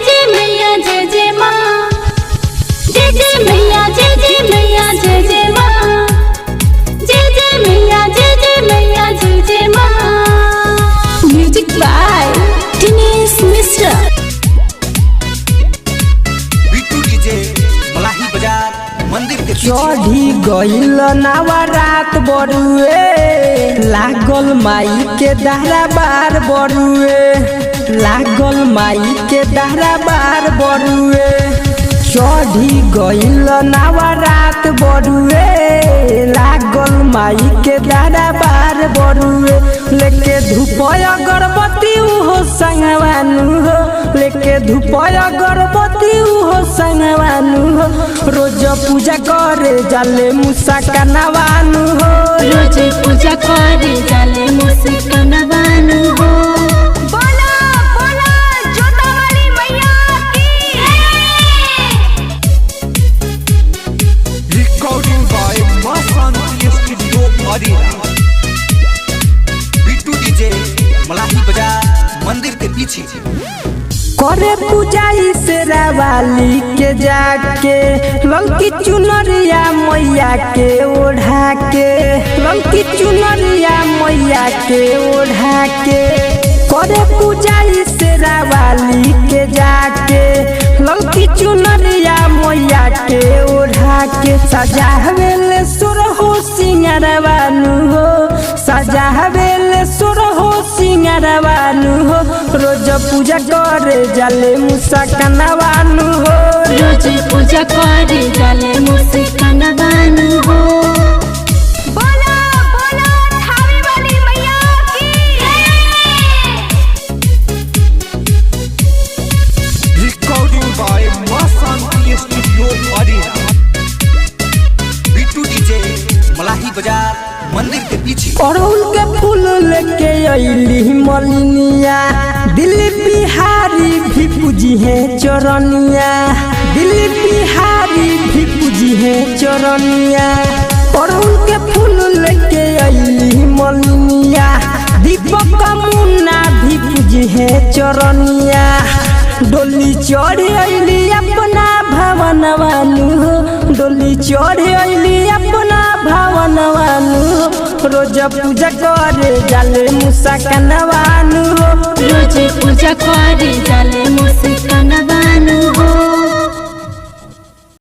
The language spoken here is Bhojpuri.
जय मैया जय जय माँ, जय जय मैया जय जय मैया जय जय माँ, जय जय मैया जय जय माँ। Music by Dinesh Mishra. चढ़ी गईल नवरात बरुए, लागल माई के दहरा बार बरुए, लागल माई के दहरा बार बरुए। चढ़ी गईल नवरात बरुए, लागल माई के दहरा बार बरुए। लेके धूप अगरबत्ती उहो संगवानु हो, लेके धूप अगरबत्ती उहो संगवानु हो। रोज पूजा करे जाले मुसा कनवानु हो, रोज पूजा करे जाले मुसा कनवानु हो। बोला बोला जोतावाली मैया की। रिकॉर्डिंग बाय मस्तानी स्टूडियो अरेरा। बिट्टू डीजे मलाही बाजार मंदिर के पीछे। करे पूजाई शेरावाली के जाके, ललकी चुनरिया मैया के ओढ़ा के, ललकी चुनरिया मैया के ओढ़ा के। करे पूजाई शेरावाली के जाके, ललकी चुनरिया मैया के ओढ़ा के। सजावेले सुरहो सिंगारवानु हो, सजावेले सुरहो सिंगारवानु हो। रोज पूजा करे जाले मुसा कनवानु हो, रोज पूजा करे जाले मुसा कनवानु हो। बोला बोला थावे वाली मैया की। रिकॉर्डिंग बाय मस्तानी स्टूडियो अरेरा। बिट्टू डीजे मलाही बाजार मंदिर के पीछे। अड़हुल के फूल लेके अइली मलिनिया, दिल्ली बिहारी भी पूजी है चरनिया, दिल्ली बिहारी भी पूजी है चरनिया। अड़हुल के फूल लेके अइली मलिनिया, दीपक मुन्ना भी पूजी है चरनिया। डोली चढ़े अइली अपना भवनवानु हो, डोली चढ़े अइली अपना भवनवानु हो। रोज पूजा करे जाले मुसा कनवानु हो, रोज पूजा करे जाले मुसा कनवानु हो।